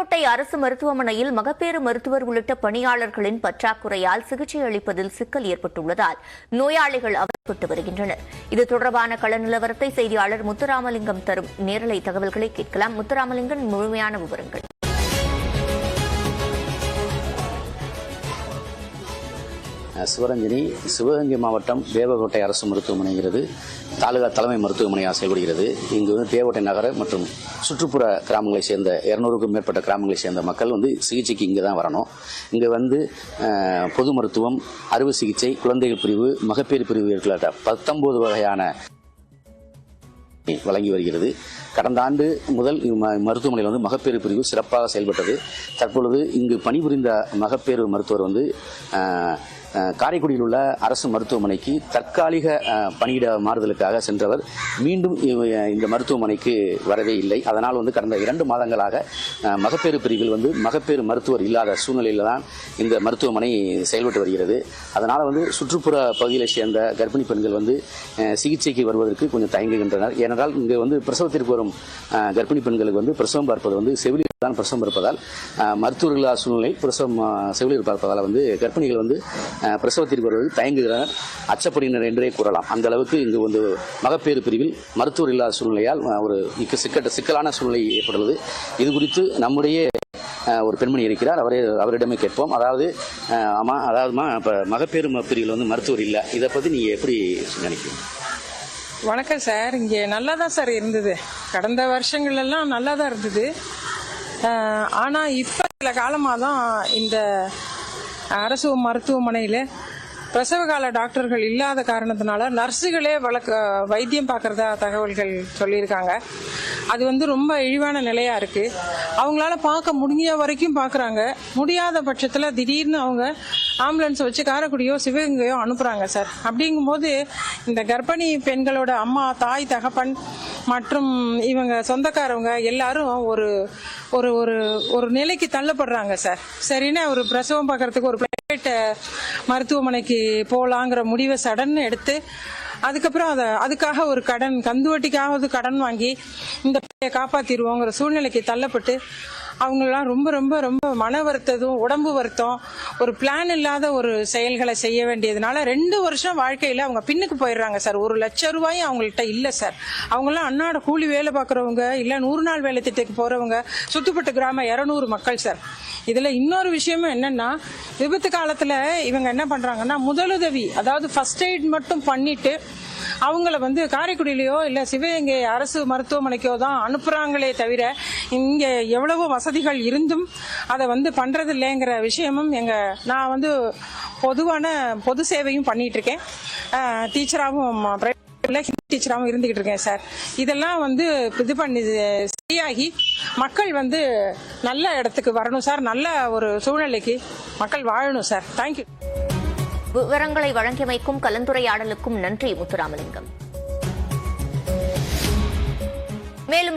தேவகோட்டை அரசு மருத்துவமனையில் மகப்பேறு மருத்துவர் உள்ளிட்ட பணியாளர்களின் பற்றாக்குறையால் சிகிச்சை அளிப்பதில் சிக்கல் ஏற்பட்டுள்ளதால் நோயாளிகள் அவதிப்பட்டு வருகின்றனர். இது தொடர்பான கள நிலவரத்தை செய்தியாளர் முத்துராமலிங்கம் தரும் நேரலை தகவல்களை கேட்கலாம். முத்துராமலிங்கன், முழுமையான விவரங்கள். சிவரஞ்சனி சிவகங்கை மாவட்டம் தேவகோட்டை அரசு மருத்துவமனைங்கிறது தாலுகா தலைமை மருத்துவமனையாக செயல்படுகிறது. இங்கு தேவகோட்டை நகர மற்றும் சுற்றுப்புற கிராமங்களை சேர்ந்த 200க்கும் மேற்பட்ட கிராமங்களை சேர்ந்த மக்கள் சிகிச்சைக்கு இங்கே தான் வரணும். இங்கே பொது மருத்துவம், அறுவை சிகிச்சை, குழந்தைகள் பிரிவு, மகப்பேறு பிரிவு இருக்கிற 19 வகையான வழங்கி வருகிறது. கடந்த ஆண்டு முதல் மருத்துவமனையில் மகப்பேறு பிரிவு சிறப்பாக செயல்பட்டது. தற்பொழுது இங்கு பணிபுரிந்த மகப்பேறு மருத்துவர் காரைக்குடியில் உள்ள அரசு மருத்துவமனைக்கு தற்காலிக பணியிட மாறுதலுக்காக சென்றவர் மீண்டும் இந்த மருத்துவமனைக்கு வரவே இல்லை. அதனால் கடந்த 2 மாதங்களாக மகப்பேறு பிரிவில் மகப்பேறு மருத்துவர் இல்லாத சூழ்நிலையில் தான் இந்த மருத்துவமனை செயல்பட்டு வருகிறது. அதனால் சுற்றுப்புற பகுதிகளை சேர்ந்த கர்ப்பிணி பெண்கள் சிகிச்சைக்கு வருவதற்கு கொஞ்சம் தயங்குகின்றனர். ஏனென்றால் இங்கு பிரசவத்திற்கு வரும் கர்ப்பிணி பெண்களுக்கு பிரசவம் பார்ப்பது செவிலியர் தான் பிரசவம் பார்ப்பதால் மருத்துவர்கள் இல்லாத சூழ்நிலை பிரசவம் செவிலியர் பார்ப்பதால் கர்ப்பிணிகள் பிரசவத்திற்கு வருவது தயங்குகிறனர், அச்சப்படுகின்றனர் என்றே கூறலாம். அந்த அளவுக்கு இங்கு மகப்பேறு பிரிவில் மருத்துவர் இல்லாத சூழ்நிலையால் ஒரு சிக்கலான சூழ்நிலை ஏற்படுகிறது. இது குறித்து நம்முடைய ஒரு பெண்மணி இருக்கிறார், அவரிடமே கேட்போம். அதாவதுமா இப்போ மகப்பேறு பிரிவில் மருத்துவர் இல்லை, இதை பற்றி நீங்கள் எப்படி நினைக்கிறீங்க? வணக்கம் சார். இங்கே நல்லா தான் சார் இருந்தது. கடந்த வருஷங்கள் எல்லாம் நல்லா தான் இருந்தது. ஆனால் இப்போ சில காலமாக தான் இந்த அரசு மருத்துவமனையில் பிரசவகால டாக்டர்கள் இல்லாத காரணத்தினால நர்ஸுகளே வைத்தியம் பார்க்குறதா தகவல்கள் சொல்லியிருக்காங்க. அது ரொம்ப இழிவான நிலையாக இருக்குது. அவங்களால பார்க்க முடிஞ்ச வரைக்கும் பார்க்குறாங்க. முடியாத பட்சத்தில் திடீர்னு அவங்க ஆம்புலன்ஸை வச்சு காரைக்குடியோ சிவகங்கையோ அனுப்புகிறாங்க சார். அப்படிங்கும்போது இந்த கர்ப்பிணி பெண்களோட அம்மா, தாய், தகப்பன் மற்றும் இவங்க சொந்தக்காரவங்க எல்லாரும் ஒரு ஒரு ஒரு நிலைக்கு தள்ளப்படுறாங்க சார். சரின்னா ஒரு பிரசவம் பார்க்கறதுக்கு ஒரு பிரைவேட் மருத்துவமனைக்கு போகலாங்கிற முடிவை சடன் எடுத்து அதுக்கப்புறம் அதுக்காக ஒரு கந்துவட்டிக்காவது கடன் வாங்கி இந்த காப்பாற்றிடுவோங்கிற சூழ்நிலைக்கு தள்ளப்பட்டு அவங்களாம் ரொம்ப ரொம்ப ரொம்ப மன வருத்ததும் உடம்பு வருத்தம், ஒரு பிளான் இல்லாத ஒரு செயல்களை செய்ய வேண்டியதுனால 2 வருஷம் வாழ்க்கையில் அவங்க பின்னுக்கு போயிடுறாங்க சார். 1 லட்சம் ரூபாயும் அவங்கள்ட்ட இல்லை சார். அவங்களாம் அன்னாட கூலி வேலை பார்க்குறவங்க, இல்லை 100 நாள் வேலை திட்டத்துக்கு போகிறவங்க, சுத்துப்பட்டு கிராமம் 200 மக்கள் சார். இதில் இன்னொரு விஷயமும் என்னன்னா, விபத்து காலத்தில் இவங்க என்ன பண்ணுறாங்கன்னா முதலுதவி, அதாவது ஃபர்ஸ்ட் எய்ட் மட்டும் பண்ணிட்டு அவங்கள காரைக்குடியிலையோ இல்லை சிவகங்கை அரசு மருத்துவமனைக்கோ தான் அனுப்புகிறாங்களே தவிர இங்கே எவ்வளவோ வசதிகள் இருந்தும் அதை பண்ணுறது இல்லைங்கிற விஷயமும் நான் பொது சேவையும் பண்ணிட்டு இருக்கேன். டீச்சராகவும் ஹிந்தி டீச்சராகவும் இருந்துகிட்டு இருக்கேன் சார். இதெல்லாம் இது பண்ணி சரியாகி மக்கள் நல்ல இடத்துக்கு வரணும் சார். நல்ல ஒரு சூழ்நிலைக்கு மக்கள் வாழணும் சார். தேங்க்யூ. விவரங்களை வழங்கியமைக்கும் கலந்துரையாடலுக்கும் நன்றி முத்துராமலிங்கம். மேலும்